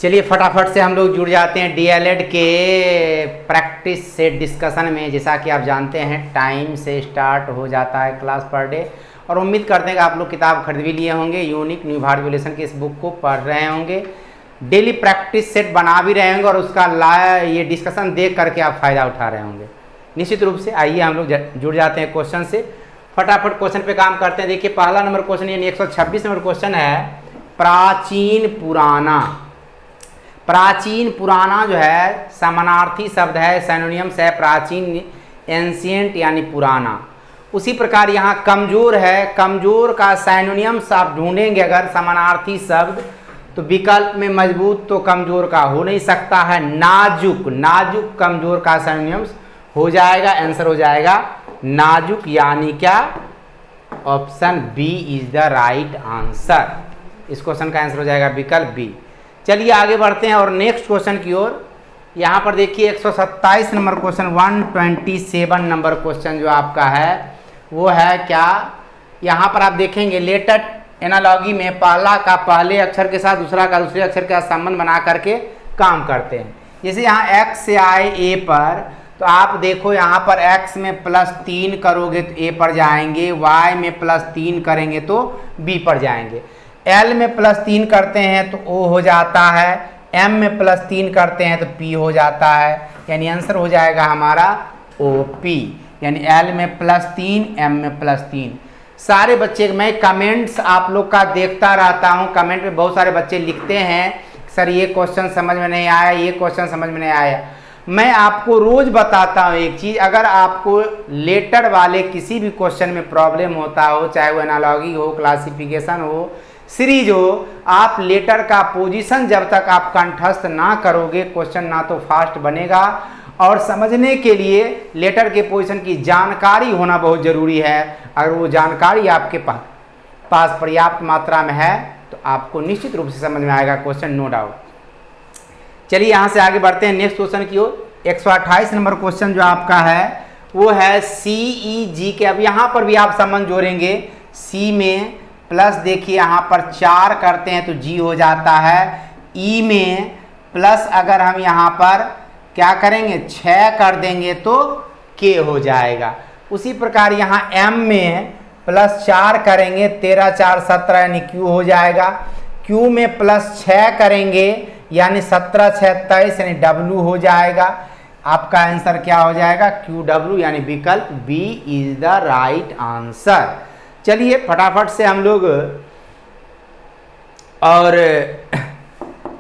चलिए फटाफट से हम लोग जुड़ जाते हैं डीएलएड के प्रैक्टिस सेट डिस्कशन में। जैसा कि आप जानते हैं टाइम से स्टार्ट हो जाता है क्लास पर डे, और उम्मीद करते हैं कि आप लोग किताब खरीद भी लिए होंगे, यूनिक न्यू भारत रिवोल्यूशन की इस बुक को पढ़ रहे होंगे, डेली प्रैक्टिस सेट बना भी रहे होंगे और उसका ये डिस्कशन देख करके आप फ़ायदा उठा रहे होंगे निश्चित रूप से। आइए हम लोग जुड़ जाते हैं क्वेश्चन से, फटाफट क्वेश्चन पे काम करते हैं। देखिए पहला नंबर क्वेश्चन यानी 126 नंबर क्वेश्चन है, प्राचीन पुराना। प्राचीन पुराना जो है समानार्थी शब्द है, सिनोनिम्स है प्राचीन, एंशिएंट यानी पुराना। उसी प्रकार यहाँ कमजोर है, कमजोर का सिनोनिम्स आप ढूंढेंगे अगर समानार्थी शब्द, तो विकल्प में मजबूत तो कमजोर का हो नहीं सकता है, नाजुक, नाजुक कमजोर का सिनोनिम्स हो जाएगा, आंसर हो जाएगा नाजुक, यानी क्या option B is the right answer. इस क्वेश्चन का आंसर हो जाएगा विकल्प बी। चलिए आगे बढ़ते हैं और नेक्स्ट क्वेश्चन की ओर। यहाँ पर देखिए 127 नंबर क्वेश्चन, 127 नंबर क्वेश्चन जो आपका है वो है क्या, यहाँ पर आप देखेंगे लेटर एनालॉगी में पहला का पहले अक्षर के साथ दूसरा का दूसरे अक्षर के साथ संबंध बना करके काम करते हैं। जैसे यहाँ x से आए a पर, तो आप देखो यहाँ पर x में +3 करोगे तो a पर जाएंगे, y में +3 करेंगे तो b पर जाएंगे, l में +3 करते हैं तो o हो जाता है, m में +3 करते हैं तो p हो जाता है, यानी आंसर हो जाएगा हमारा OP, यानी l में +3 m में +3। सारे बच्चे, मैं कमेंट्स आप लोग का देखता रहता हूँ, कमेंट में बहुत सारे बच्चे लिखते हैं सर ये क्वेश्चन समझ में नहीं आया, ये क्वेश्चन समझ में नहीं आया। मैं आपको रोज बताता हूँ एक चीज़, अगर आपको लेटर वाले किसी भी क्वेश्चन में प्रॉब्लम होता हो, चाहे वो एनालॉगी हो, क्लासिफिकेशन हो, सीरीज हो, आप लेटर का पोजीशन जब तक आप कंठस्थ ना करोगे क्वेश्चन ना तो फास्ट बनेगा, और समझने के लिए लेटर के पोजीशन की जानकारी होना बहुत ज़रूरी है। अगर वो जानकारी आपके पास पर्याप्त मात्रा में है तो आपको निश्चित रूप से समझ में आएगा क्वेश्चन, नो डाउट। चलिए यहाँ से आगे बढ़ते हैं नेक्स्ट क्वेश्चन की ओर। 128 नंबर क्वेश्चन जो आपका है वो है CEG के। अब यहाँ पर भी आप संबंध जोड़ेंगे, C में प्लस देखिए यहाँ पर 4 करते हैं तो G हो जाता है, E में प्लस अगर हम यहाँ पर क्या करेंगे 6 कर देंगे तो K हो जाएगा। उसी प्रकार यहाँ M में +4 करेंगे, 13 4 17 यानी Q हो जाएगा, Q में +6 करेंगे यानी 17 6 23 यानी W हो जाएगा। आपका आंसर क्या हो जाएगा QW, यानी विकल्प B is the right answer. चलिए फटाफट से हम लोग और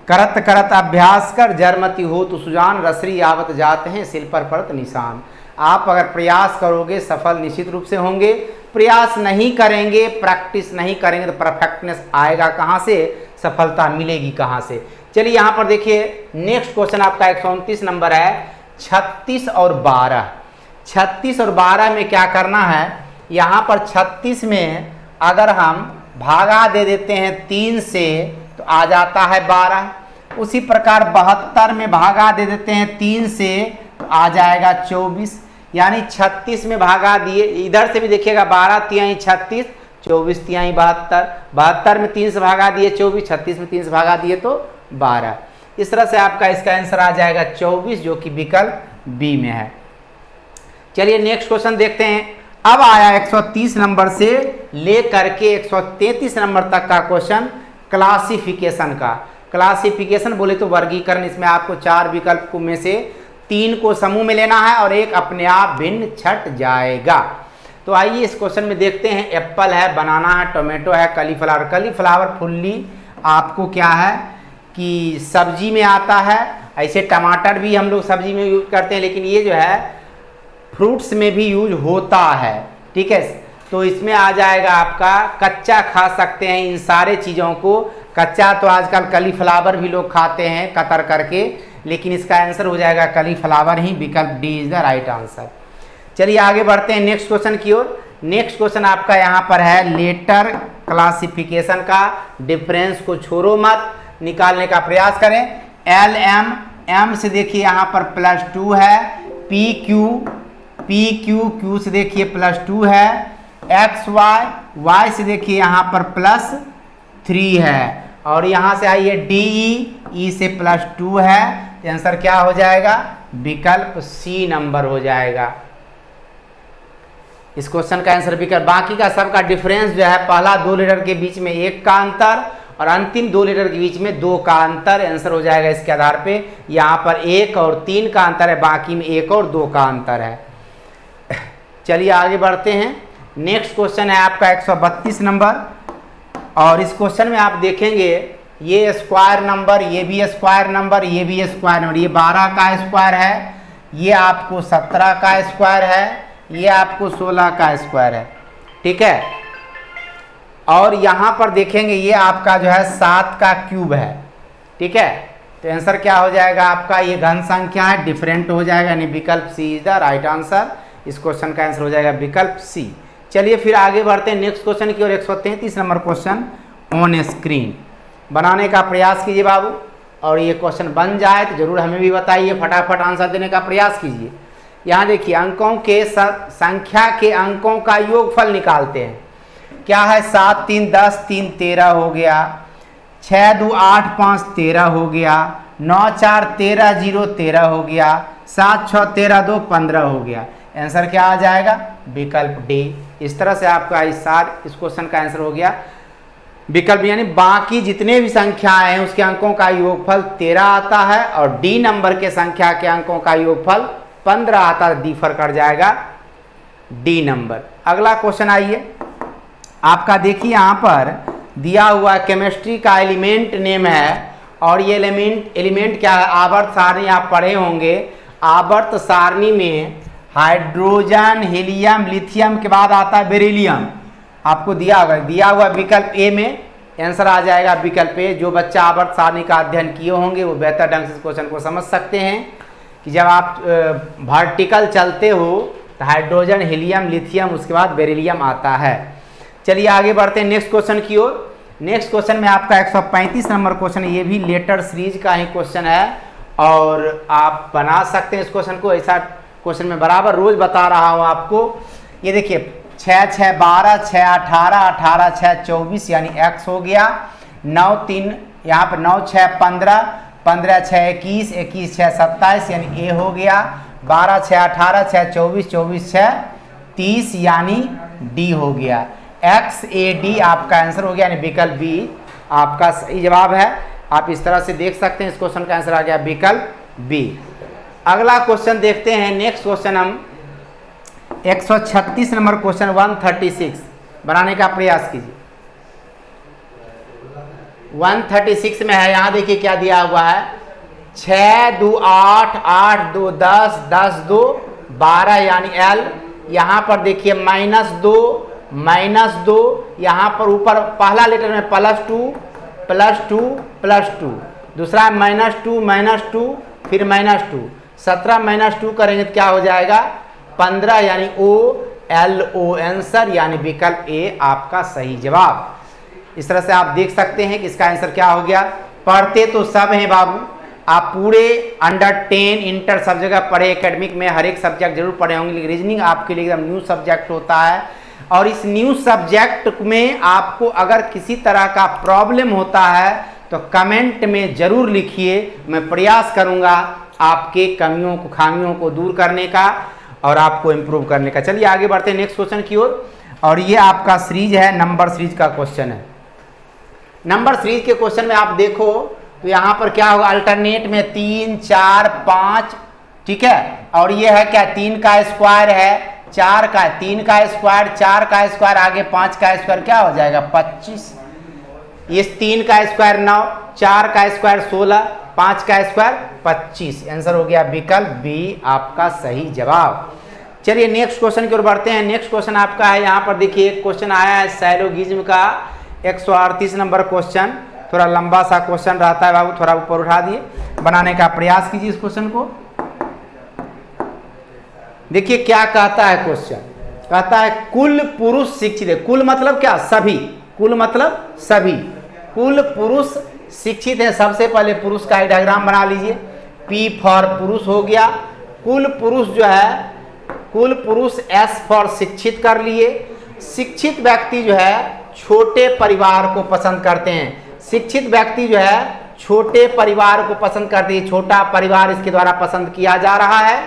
करत करत अभ्यास कर जरमती हो तो सुजान, रसरी आवत जाते हैं सिल पर पड़त निशान। आप अगर प्रयास करोगे सफल निश्चित रूप से होंगे, प्रयास नहीं करेंगे, प्रैक्टिस नहीं करेंगे तो परफेक्टनेस आएगा कहाँ से, सफलता मिलेगी कहाँ से। चलिए यहाँ पर देखिए नेक्स्ट क्वेश्चन आपका 129 नंबर है, 36 और 12। 36 और 12 में क्या करना है, यहाँ पर 36 में अगर हम भागा दे देते हैं 3 से तो आ जाता है 12। उसी प्रकार 72 में भागा दे देते हैं 3 से तो आ जाएगा 24, यानी 36 में भागा दिए, इधर से भी देखिएगा 12 तिहाई 36, 24 तिहाई 72, 72 में 3 से भागा दिए 24, 36 में 3 से भागा दिए तो 12। इस तरह से आपका इसका आंसर आ जाएगा 24, जो कि विकल्प बी में है। चलिए नेक्स्ट क्वेश्चन देखते हैं। अब आया 130 नंबर से लेकर के 133 नंबर तक का क्वेश्चन क्लासिफिकेशन का। क्लासिफिकेशन बोले तो वर्गीकरण, इसमें आपको 4 विकल्प में से 3 को समूह में लेना है और एक अपने आप भिन्न छट जाएगा। तो आइए इस क्वेश्चन में देखते हैं। एप्पल है, बनाना है, टोमेटो है, कलीफ्लावर। कलीफ्लावर फुल्ली आपको क्या है कि सब्जी में आता है, ऐसे टमाटर भी हम लोग सब्जी में यूज करते हैं, लेकिन ये जो है फ्रूट्स में भी यूज होता है, ठीक है। तो इसमें आ जाएगा आपका कच्चा खा सकते हैं इन सारे चीज़ों को। कच्चा तो आजकल कलीफ्लावर भी लोग खाते हैं कतर करके, लेकिन इसका आंसर हो जाएगा कलीफ्लावर ही, विकल्प D is the right answer. चलिए आगे बढ़ते हैं नेक्स्ट क्वेश्चन की ओर। नेक्स्ट क्वेश्चन आपका यहाँ पर है लेटर क्लासिफिकेशन का। डिफरेंस को छोड़ो मत, निकालने का प्रयास करें। LM, M से देखिए यहाँ पर +2 है, PQ से देखिए +2 है, XY, Y से देखिए यहाँ पर +3 है, और यहाँ से आई है DE, E से +2 है, तो आंसर क्या हो जाएगा? विकल्प C नंबर हो जाएगा। इस क्वेश्चन का आंसर विकल्प। बाकी का सबका डिफरेंस जो है, पहला 2 लीटर के बीच में 1 का अंतर और अंतिम 2 लीटर के बीच में 2 का अंतर आंसर हो जाएगा। इसके आधार पे यहाँ पर 1 और 3 का अंतर है, बाकी में 1 और 2 का अंतर है। चलिए आगे बढ़ते हैं। नेक्स्ट क्वेश्चन है आपका 132 नंबर, और इस क्वेश्चन में आप देखेंगे ये स्क्वायर नंबर, ये भी स्क्वायर नंबर, ये भी स्क्वायर नंबर। ये 12 का स्क्वायर है, ये आपको 17 का स्क्वायर है, ये आपको 16 का स्क्वायर है, ठीक है। और यहाँ पर देखेंगे ये आपका जो है 7 का क्यूब है, ठीक है। तो आंसर क्या हो जाएगा आपका? ये घन संख्या है, डिफरेंट हो जाएगा, यानी विकल्प सी इज द राइट आंसर। इस क्वेश्चन का आंसर हो जाएगा विकल्प सी। चलिए फिर आगे बढ़ते हैं नेक्स्ट क्वेश्चन की ओर। 133 नंबर क्वेश्चन ऑन स्क्रीन बनाने का प्रयास कीजिए बाबू, और ये क्वेश्चन बन जाए तो जरूर हमें भी बताइए, फटाफट आंसर देने का प्रयास कीजिए। यहाँ देखिए, अंकों के संख्या के अंकों का योगफल निकालते हैं। क्या है? 7 3 10 3 13 हो गया, 6 2 8 5 13 हो गया, 9 4 13 0 13 हो गया, 7 6 13 2 15 हो गया। आंसर क्या आ जाएगा? विकल्प डी। इस तरह से आपका इस क्वेश्चन का आंसर हो गया विकल्प, यानी बाकी जितने भी संख्याएं हैं उसके अंकों का योगफल 13 आता है, और डी नंबर के संख्या के अंकों का योगफल 15 आता है, डिफर कर जाएगा डी नंबर। अगला क्वेश्चन आइए आपका, देखिए यहाँ पर दिया हुआ केमिस्ट्री का एलिमेंट नेम है, और ये एलिमेंट क्या है? आवर्त सारणी आप पढ़े होंगे। आवर्त सारणी में हाइड्रोजन, हीलियम, लिथियम के बाद आता है बेरिलियम। आपको दिया हुआ विकल्प ए में आंसर आ जाएगा विकल्प ए। जो बच्चा आवर्त सारणी का अध्ययन किए होंगे वो बेहतर ढंग से इस क्वेश्चन को समझ सकते हैं कि जब आप वर्टिकल चलते हो तो हाइड्रोजन, हीलियम, लिथियम, उसके बाद बेरिलियम आता है। चलिए आगे बढ़ते हैं नेक्स्ट क्वेश्चन की ओर। नेक्स्ट क्वेश्चन में आपका 135 नंबर क्वेश्चन, ये भी लेटर सीरीज का ही क्वेश्चन है, और आप बना सकते हैं इस क्वेश्चन को। ऐसा क्वेश्चन में बराबर रोज बता रहा हूँ आपको। ये देखिए 6 6 12 6 18 18 6 24 यानी x हो गया। 9 3 यहाँ पर 9 6 15 15 6 21 21 6 27 यानी a हो गया। 12 6 18 6 24 24 6 30 यानी d हो गया। XAD आपका आंसर हो गया, यानी विकल्प बी आपका सही जवाब है। आप इस तरह से देख सकते हैं। इस क्वेश्चन का आंसर आ गया विकल्प बी। अगला क्वेश्चन देखते हैं। नेक्स्ट क्वेश्चन हम 136 नंबर क्वेश्चन 136 बनाने का प्रयास कीजिए। 136 में है, यहाँ देखिए क्या दिया हुआ है। 6 2 8 8 2 10 10 2 12 यानी L। यहाँ पर देखिए -2 यहाँ पर ऊपर पहला लेटर में +2 +2 +2, दूसरा -2 फिर -2, 17 -2 करेंगे तो क्या हो जाएगा? 15 यानी OLO आंसर, यानी विकल्प ए आपका सही जवाब। इस तरह से आप देख सकते हैं कि इसका आंसर क्या हो गया। पढ़ते तो सब हैं बाबू, आप पूरे अंडर 10 इंटर सब जगह पढ़े, एकेडमिक में हर एक सब्जेक्ट जरूर पढ़े होंगे, लेकिन रीजनिंग आपके लिए एकदम न्यू सब्जेक्ट होता है। और इस न्यू सब्जेक्ट में आपको अगर किसी तरह का प्रॉब्लम होता है तो कमेंट में जरूर लिखिए, मैं प्रयास करूंगा आपके कमियों को, खामियों को दूर करने का और आपको इम्प्रूव करने का। चलिए आगे बढ़ते हैं नेक्स्ट क्वेश्चन की ओर, और ये आपका सीरीज है, नंबर सीरीज का क्वेश्चन है। नंबर सीरीज के क्वेश्चन में आप देखो तो यहाँ पर क्या होगा, अल्टरनेट में 3 4 5, ठीक है। और ये है क्या, 3 का स्क्वायर है, 4 का, 3 का स्क्वायर, 4 का स्क्वायर, आगे 5 का स्क्वायर, क्या हो जाएगा 25। इस 3 का स्क्वायर 9, 4 का स्क्वायर 16, 5 का स्क्वायर 25। आंसर हो गया विकल्प बी आपका सही जवाब। चलिए नेक्स्ट क्वेश्चन की ओर बढ़ते हैं। नेक्स्ट क्वेश्चन आपका है, यहाँ पर देखिए एक क्वेश्चन आया है साइलोगिज्म का 138 नंबर क्वेश्चन। थोड़ा लंबा सा क्वेश्चन रहता है बाबू, थोड़ा ऊपर उठा दिए, बनाने का प्रयास कीजिए इस क्वेश्चन को। देखिए क्या कहता है क्वेश्चन, कहता है कुल पुरुष शिक्षित है। कुल मतलब क्या, सभी, कुल मतलब सभी, कुल पुरुष शिक्षित है। सबसे पहले पुरुष का एक डायग्राम बना लीजिए, P फॉर पुरुष हो गया। कुल पुरुष जो है, कुल पुरुष S फॉर शिक्षित कर लिए। शिक्षित व्यक्ति जो है छोटे परिवार को पसंद करते हैं। शिक्षित व्यक्ति जो है छोटे परिवार को पसंद करते हैं, छोटा परिवार इसके द्वारा पसंद किया जा रहा है।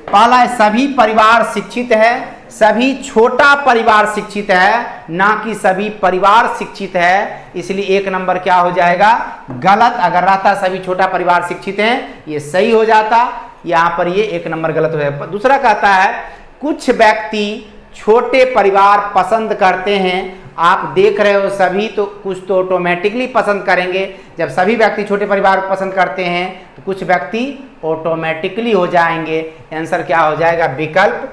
पहला है सभी परिवार शिक्षित है, सभी छोटा परिवार शिक्षित है, ना कि सभी परिवार शिक्षित है, इसलिए 1 नंबर क्या हो जाएगा, गलत। अगर रहता सभी छोटा परिवार शिक्षित है ये सही हो जाता, यहाँ पर ये 1 नंबर गलत हो जाएगा। दूसरा कहता है कुछ व्यक्ति छोटे परिवार पसंद करते हैं। आप देख रहे हो सभी, तो कुछ तो ऑटोमेटिकली पसंद करेंगे। जब सभी व्यक्ति छोटे परिवार को पसंद करते हैं तो कुछ व्यक्ति ऑटोमेटिकली हो जाएंगे। आंसर क्या हो जाएगा, विकल्प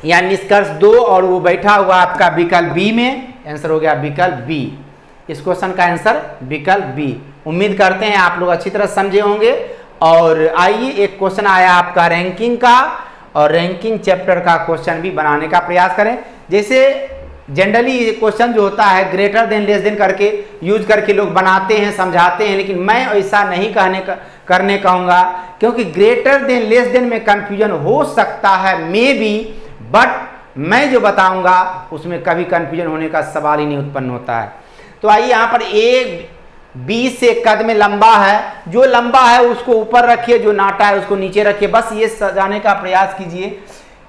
या निष्कर्ष 2, और वो बैठा हुआ आपका विकल्प बी में। आंसर हो गया विकल्प बी। इस क्वेश्चन का आंसर विकल्प बी। उम्मीद करते हैं आप लोग अच्छी तरह समझे होंगे। और आइए एक क्वेश्चन आया आपका रैंकिंग का, और रैंकिंग चैप्टर का क्वेश्चन भी बनाने का प्रयास करें। जैसे जनरली ये क्वेश्चन जो होता है ग्रेटर देन लेस देन करके यूज करके लोग बनाते हैं, समझाते हैं, लेकिन मैं ऐसा नहीं करने कहूँगा, क्योंकि ग्रेटर देन लेस देन में कंफ्यूजन हो सकता है मे बी, बट मैं जो बताऊंगा उसमें कभी कंफ्यूजन होने का सवाल ही नहीं उत्पन्न होता है। तो आइए यहाँ पर ए बी से कद में लंबा है, जो लंबा है उसको ऊपर रखिए, जो नाटा है उसको नीचे रखिए, बस ये सजाने का प्रयास कीजिए।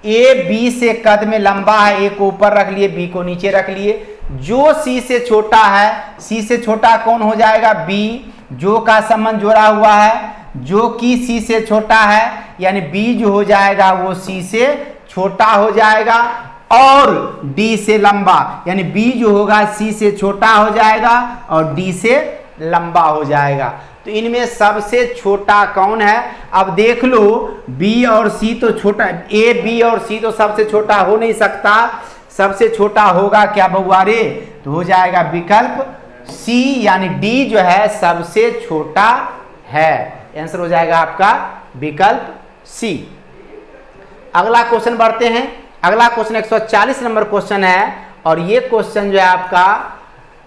ए बी से कद में लंबा है, ए को ऊपर रख लिए, बी को नीचे रख लिए। जो सी से छोटा है, सी से छोटा कौन हो जाएगा, बी। जो का संबंध जोड़ा हुआ है, जो कि सी से छोटा है, यानी बी जो हो जाएगा वो सी से छोटा हो जाएगा। और डी से लंबा, यानी बी जो होगा सी से छोटा हो जाएगा और डी से लंबा हो जाएगा। तो इनमें सबसे छोटा कौन है, अब देख लो, बी और सी तो छोटा, ए बी और सी तो सबसे छोटा हो नहीं सकता। सबसे छोटा होगा क्या बउआ रे, तो हो जाएगा विकल्प सी, यानी डी जो है सबसे छोटा है। आंसर हो जाएगा आपका विकल्प सी। अगला क्वेश्चन बढ़ते हैं। अगला क्वेश्चन 140 नंबर क्वेश्चन है, और ये क्वेश्चन जो है आपका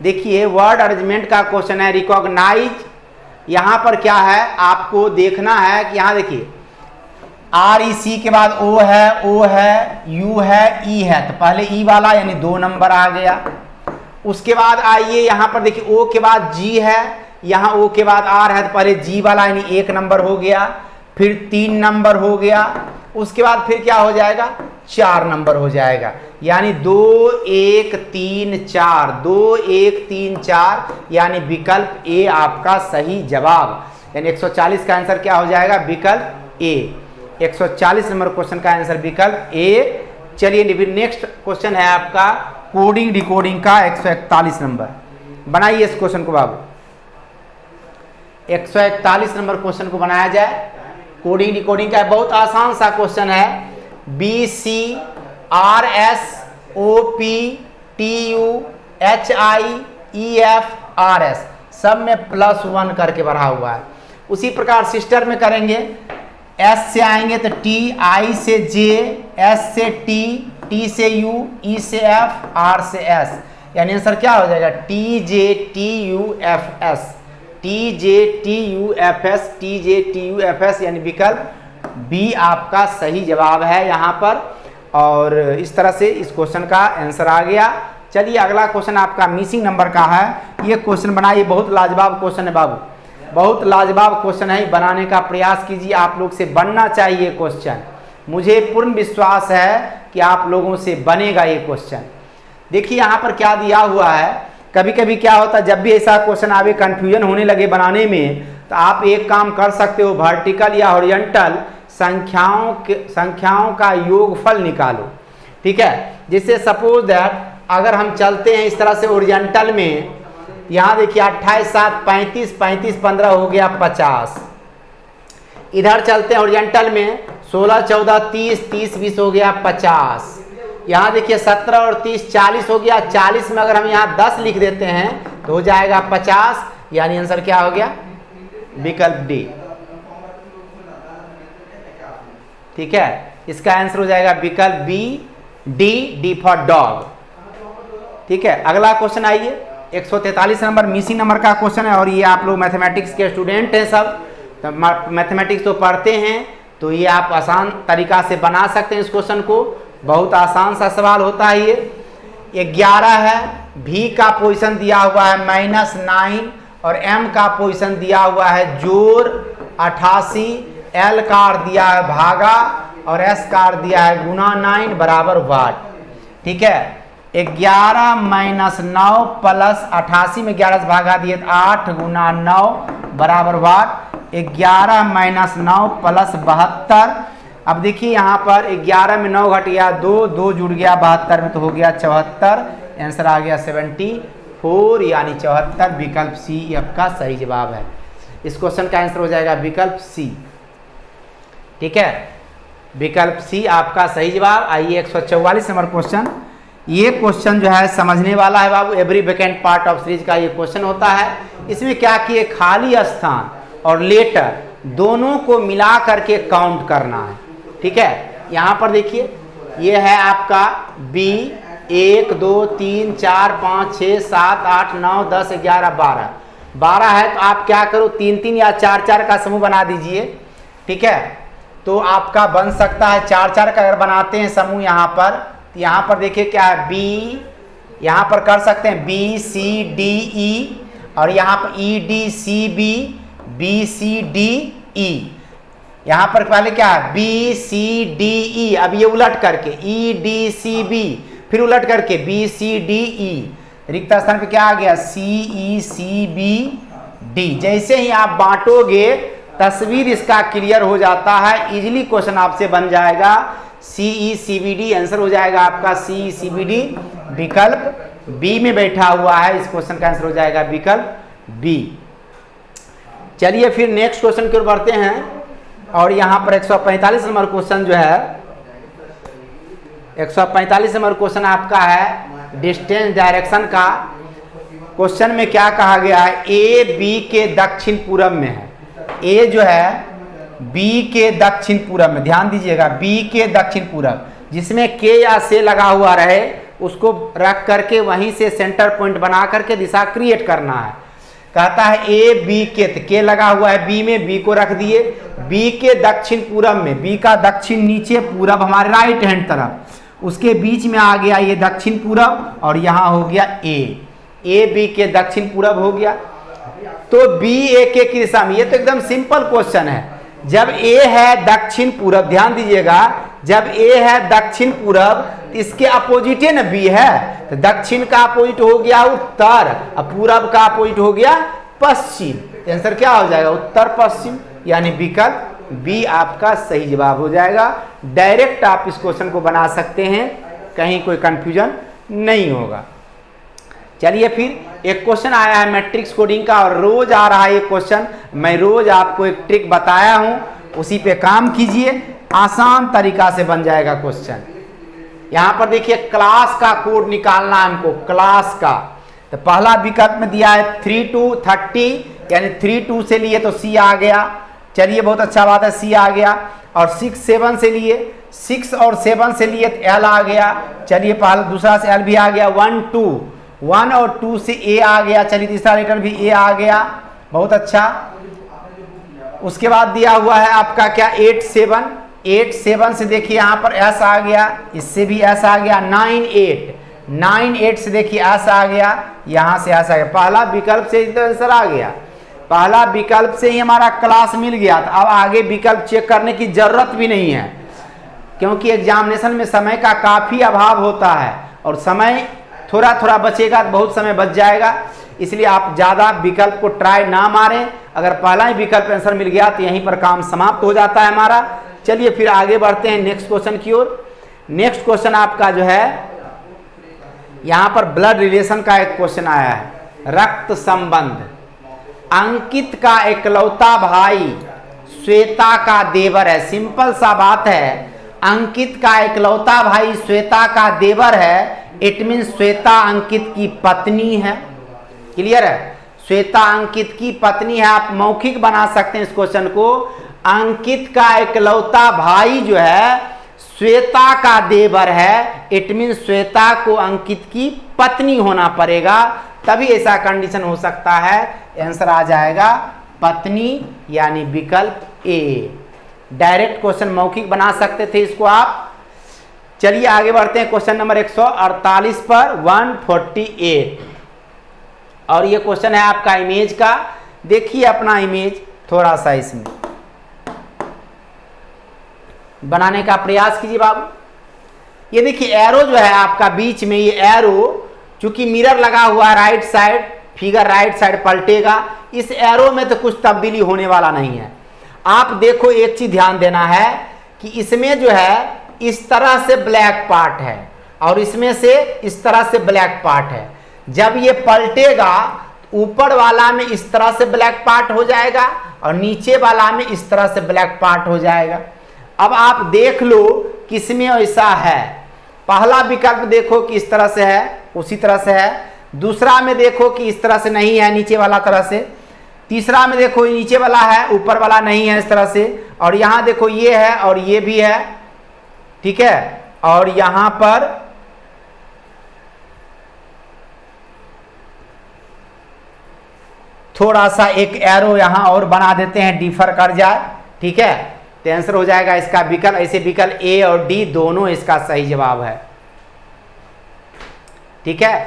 देखिए वर्ड अरेंजमेंट का क्वेश्चन है। रिकॉग्नाइज, यहाँ पर क्या है आपको देखना है कि यहाँ देखिए आर ई सी के बाद ओ है, ओ है, यू है, ई है, तो पहले ई वाला यानी 2 नंबर आ गया। उसके बाद आइए यहाँ पर देखिए ओ के बाद जी है, यहाँ ओ के बाद आर है, तो पहले जी वाला यानी 1 नंबर हो गया, फिर 3 नंबर हो गया, उसके बाद फिर क्या हो जाएगा, 4 नंबर हो जाएगा, यानी 2 1 3 4, 2 1 3 4, यानी विकल्प ए आपका सही जवाब। यानी 140 का आंसर क्या हो जाएगा, विकल्प ए। 140 नंबर क्वेश्चन का आंसर विकल्प ए। चलिए नेक्स्ट क्वेश्चन है आपका कोडिंग डिकोडिंग का 141 नंबर। बनाइए इस क्वेश्चन को बाबू। 141 नंबर क्वेश्चन को बनाया जाए। कोडिंग डिकोडिंग का बहुत आसान सा क्वेश्चन है। B C R S O P T U H I E F R S सब में +1 करके बढ़ा हुआ है। उसी प्रकार सिस्टर में करेंगे। एस से आएंगे तो टी, आई से जे, एस से टी, टी से यू, ई से एफ, आर से एस, यानी आंसर क्या हो जाएगा, T J T U F S, T J T U F S, T J T U F S, यानी विकल्प बी आपका सही जवाब है यहाँ पर। और इस तरह से इस क्वेश्चन का आंसर आ गया। चलिए अगला क्वेश्चन आपका मिसिंग नंबर का है। ये क्वेश्चन बनाइए, बहुत लाजवाब क्वेश्चन है बाबू, बहुत लाजवाब क्वेश्चन है। बनाने का प्रयास कीजिए, आप लोग से बनना चाहिए क्वेश्चन। मुझे पूर्ण विश्वास है कि आप लोगों से बनेगा ये क्वेश्चन। देखिए यहाँ पर क्या दिया हुआ है। कभी कभी क्या होता है, जब भी ऐसा क्वेश्चन आवे कंफ्यूजन होने लगे बनाने में, तो आप एक काम कर सकते हो, वर्टिकल या हॉरिजॉन्टल संख्याओं का योगफल निकालो। ठीक है, जैसे सपोज दैट अगर हम चलते हैं इस तरह से हॉरिजॉन्टल में, यहाँ देखिए 28 7 35, 35 15 हो गया 50। इधर चलते हैं हॉरिजॉन्टल में 16 14 30, 30 20 हो गया 50। यहाँ देखिए 17 और 30 40 हो गया। 40 में अगर हम यहाँ 10 लिख देते हैं तो हो जाएगा 50, यानी आंसर क्या हो गया, विकल्प डी। ठीक है, इसका आंसर हो जाएगा विकल्प B, D, D for dog. ठीक है, अगला क्वेश्चन आइए। 143 नंबर मिसिंग नंबर का क्वेश्चन है, और ये आप लोग मैथमेटिक्स के स्टूडेंट हैं सब, तो मैथमेटिक्स तो पढ़ते हैं, तो ये आप आसान तरीका से बना सकते हैं इस क्वेश्चन को। बहुत आसान सा सवाल होता है ये। 11 है, V का पोजीशन दिया हुआ है -9 और M का पोजीशन दिया हुआ है जोड़ 88, L का अर्थ दिया है भागा और S का अर्थ दिया है गुना 9 बराबर वाट। ठीक है, 11 - 9 प्लस 88 में 11 से भागा दिए 8 गुना 9 बराबर वाट। 11 - 9 प्लस 72। अब देखिए यहाँ पर 11 में 9 घट गया 2 जुड़ गया 72 में तो हो गया 74। आंसर आ गया 74 यानी 74। विकल्प सी आपका सही जवाब है। इस क्वेश्चन का आंसर हो जाएगा विकल्प सी। ठीक है, विकल्प सी आपका सही जवाब। आइए 144 नंबर क्वेश्चन। ये क्वेश्चन जो है समझने वाला है बाबू। Every vacant part of series का ये क्वेश्चन होता है। इसमें क्या किए, खाली स्थान और लेटर दोनों को मिला करके काउंट करना है। ठीक है, यहाँ पर देखिए ये है आपका बी 1 2 3 4 5 6 7 8 9 10 11 12 है। तो आप क्या करो 3 या 4 का समूह बना दीजिए। ठीक है, तो आपका बन सकता है 4 का अगर बनाते हैं समूह यहाँ पर देखिए क्या है बी, यहाँ पर कर सकते हैं बी सी डी ई और यहाँ पर E D C B, B C D E. यहाँ पर पहले क्या है बी सी डी ई, अब ये उलट करके ई डी सी बी, फिर उलट करके बी सी डी ई, रिक्त स्थान पे क्या आ गया सी ई सी बी डी। जैसे ही आप बांटोगे तस्वीर इसका क्लियर हो जाता है। इजीली क्वेश्चन आपसे बन जाएगा सी ई सी बी डी। आंसर हो जाएगा आपका सी ई सी बी डी। विकल्प बी में बैठा हुआ है। इस क्वेश्चन का आंसर हो जाएगा विकल्प बी। चलिए फिर नेक्स्ट क्वेश्चन की ओर बढ़ते हैं। और यहाँ पर 145 नंबर क्वेश्चन जो है 145 नंबर क्वेश्चन आपका है डिस्टेंस डायरेक्शन का। क्वेश्चन में क्या कहा गया है, ए बी के दक्षिण पूर्व में है। ए जो है बी के दक्षिण पूर्व में, ध्यान दीजिएगा बी के दक्षिण पूर्व, जिसमें के या से लगा हुआ रहे उसको रख करके वहीं से सेंटर पॉइंट बना करके दिशा क्रिएट करना है। कहता है ए बी के लगा हुआ है बी में, बी को रख दिए बी के दक्षिण पूर्व में। बी का दक्षिण नीचे, पूरब हमारे राइट हैंड तरफ, उसके बीच में आ गया ये दक्षिण पूरब और यहाँ हो गया ए बी के दक्षिण पूरब हो गया। तो बी ए के की दिशा में, ये तो एकदम सिंपल क्वेश्चन है। जब ए है दक्षिण पूरब, ध्यान दीजिएगा जब ए है दक्षिण पूरब इसके अपोजिट है ना बी है, तो दक्षिण का अपोजिट हो गया उत्तर और पूरब का अपोजिट हो गया पश्चिम। आंसर क्या हो जाएगा उत्तर पश्चिम, यानी विकल्प बी आपका सही जवाब हो जाएगा। डायरेक्ट आप इस क्वेश्चन को बना सकते हैं, कहीं कोई कंफ्यूजन नहीं होगा। चलिए फिर एक क्वेश्चन आया है मैट्रिक्स कोडिंग का और रोज आ रहा है ये क्वेश्चन। मैं रोज आपको एक ट्रिक बताया हूं, उसी पे काम कीजिए, आसान तरीका से बन जाएगा क्वेश्चन। यहां पर देखिए क्लास का कोड निकालना है हमको, क्लास का। तो पहला विकल्प में दिया है 3 to 30, यानी 3 2 से लिए तो सी आ गया। चलिए बहुत अच्छा बात है, सी आ गया। और 6 7 से लिए, 6 और 7 से लिए तो एल आ गया। चलिए पहला दूसरा से एल भी आ गया। 1 2, 1 और 2 से ए आ गया। चलिए तीसरा लेटर भी ए आ गया, बहुत अच्छा। उसके बाद दिया हुआ है आपका क्या 8 7, 8 7 से देखिए यहाँ पर एस आ गया, इससे भी एस आ गया। 9 8, 9 8 से देखिए एस आ गया, यहाँ से एस आ गया। पहला विकल्प से तो आंसर आ गया, पहला विकल्प से ही हमारा क्लास मिल गया। तो अब आगे विकल्प चेक करने की जरूरत भी नहीं है, क्योंकि एग्जामिनेशन में समय का काफ़ी अभाव होता है और समय थोड़ा थोड़ा बचेगा तो बहुत समय बच जाएगा। इसलिए आप ज़्यादा विकल्प को ट्राई ना मारें। अगर पहला ही विकल्प आंसर मिल गया तो यहीं पर काम समाप्त हो जाता है हमारा। चलिए फिर आगे बढ़ते हैं नेक्स्ट क्वेश्चन की ओर। नेक्स्ट क्वेश्चन आपका जो है यहाँ पर ब्लड रिलेशन का एक क्वेश्चन आया है, रक्त संबंध। अंकित का इकलौता भाई श्वेता का देवर है। सिंपल सा बात है, अंकित का इकलौता भाई श्वेता का देवर है, इट मीन श्वेता अंकित की पत्नी है। क्लियर है, श्वेता अंकित की पत्नी है। आप मौखिक बना सकते हैं इस क्वेश्चन को। अंकित का इकलौता भाई जो है श्वेता का देवर है, इट मीन श्वेता को अंकित की पत्नी होना पड़ेगा, तभी ऐसा कंडीशन हो सकता है। आंसर आ जाएगा पत्नी, यानी विकल्प ए। डायरेक्ट क्वेश्चन मौखिक बना सकते थे इसको आप। चलिए आगे बढ़ते हैं क्वेश्चन नंबर 148 पर 148। और ये क्वेश्चन है आपका इमेज का। देखिए अपना इमेज थोड़ा सा इसमें बनाने का प्रयास कीजिए बाबू। ये देखिए एरो जो है आपका बीच में, ये एरो चूंकि मिरर लगा हुआ है right side, figure right side पलटेगा। इस एरो में तो कुछ तब्दीली होने वाला नहीं है। आप देखो एक चीज ध्यान देना है कि इसमें जो है इस तरह से ब्लैक पार्ट है और इसमें से इस तरह से ब्लैक पार्ट है। जब ये पलटेगा ऊपर वाला में इस तरह से ब्लैक पार्ट हो जाएगा और नीचे वाला में इस तरह से ब्लैक पार्ट हो जाएगा। अब आप देख लो किसमें ऐसा है। पहला विकल्प देखो कि इस तरह से है, उसी तरह से है। दूसरा में देखो कि इस तरह से नहीं है, नीचे वाला तरह से। तीसरा में देखो नीचे वाला है, ऊपर वाला नहीं है इस तरह से। और यहां देखो ये है और ये भी है, ठीक है। और यहां पर थोड़ा सा एक एरो यहां और बना देते हैं, डिफर कर जाए, ठीक है। तो आंसर हो जाएगा इसका विकल्प। ऐसे विकल्प ए और डी दोनों इसका सही जवाब है, ठीक है।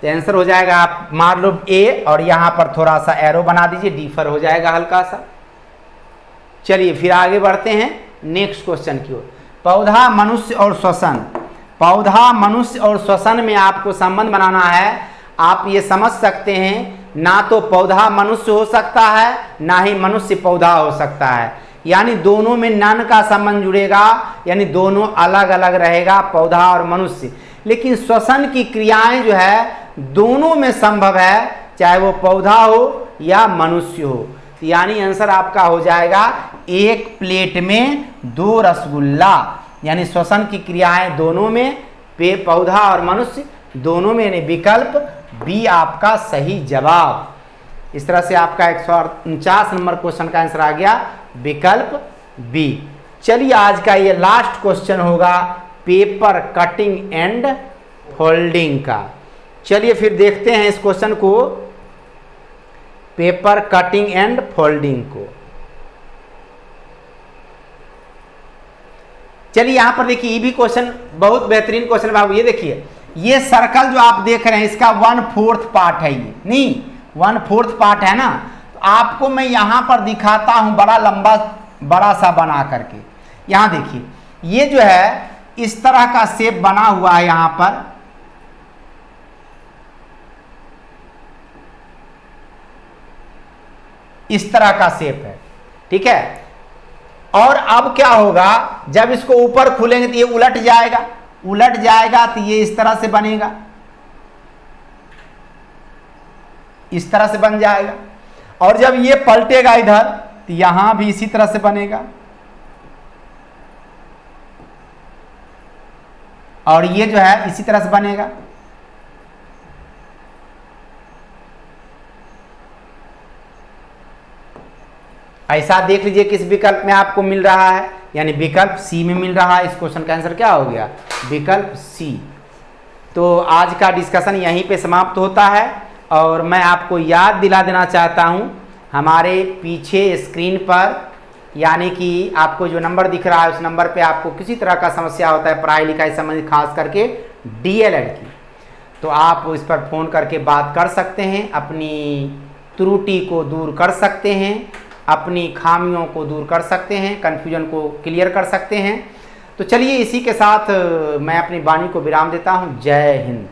तो आंसर हो जाएगा, आप मान लो ए और यहां पर थोड़ा सा एरो बना दीजिए, डिफर हो जाएगा हल्का सा। चलिए फिर आगे बढ़ते हैं नेक्स्ट क्वेश्चन की ओर। पौधा, मनुष्य और श्वसन। पौधा, मनुष्य और श्वसन में आपको संबंध बनाना है। आप ये समझ सकते हैं, ना तो पौधा मनुष्य हो सकता है, ना ही मनुष्य पौधा हो सकता है। यानी दोनों में नन का संबंध जुड़ेगा, यानी दोनों अलग अलग रहेगा, पौधा और मनुष्य। लेकिन श्वसन की क्रियाएं जो है दोनों में संभव है, चाहे वो पौधा हो या मनुष्य हो। यानी आंसर आपका हो जाएगा एक प्लेट में 2 रसगुल्ला। यानी श्वसन की क्रियाएं दोनों में, पौधा और मनुष्य दोनों में, यानी विकल्प बी आपका सही जवाब। इस तरह से आपका 149 नंबर क्वेश्चन का आंसर आ गया विकल्प बी। चलिए आज का ये लास्ट क्वेश्चन होगा पेपर कटिंग एंड फोल्डिंग का। चलिए फिर देखते हैं इस क्वेश्चन को, पेपर कटिंग एंड फोल्डिंग को। चलिए यहां पर देखिए, ये भी क्वेश्चन बहुत बेहतरीन क्वेश्चन बाबू। ये देखिए, ये सर्कल जो आप देख रहे हैं इसका 1/4 पार्ट है, ये नहीं 1/4 पार्ट है ना। तो आपको मैं यहां पर दिखाता हूं बड़ा लंबा बड़ा सा बना करके। यहां देखिए ये जो है इस तरह का शेप बना हुआ है, यहां पर इस तरह का शेप है, ठीक है। और अब क्या होगा, जब इसको ऊपर खोलेंगे तो ये उलट जाएगा, उलट जाएगा तो ये इस तरह से बनेगा, इस तरह से बन जाएगा। और जब ये पलटेगा इधर तो यहां भी इसी तरह से बनेगा, और ये जो है इसी तरह से बनेगा। ऐसा देख लीजिए किस विकल्प में आपको मिल रहा है, यानी विकल्प सी में मिल रहा है। इस क्वेश्चन का आंसर क्या हो गया, विकल्प सी। तो आज का डिस्कशन यहीं पे समाप्त होता है। और मैं आपको याद दिला देना चाहता हूं, हमारे पीछे स्क्रीन पर यानी कि आपको जो नंबर दिख रहा है उस नंबर पे आपको किसी तरह का समस्या होता है पढ़ाई लिखाई संबंधित, खास करके डीएलएड की, तो आप इस पर फ़ोन करके बात कर सकते हैं, अपनी त्रुटि को दूर कर सकते हैं, अपनी खामियों को दूर कर सकते हैं, कन्फ्यूजन को क्लियर कर सकते हैं। तो चलिए इसी के साथ मैं अपनी वाणी को विराम देता हूँ। जय हिंद।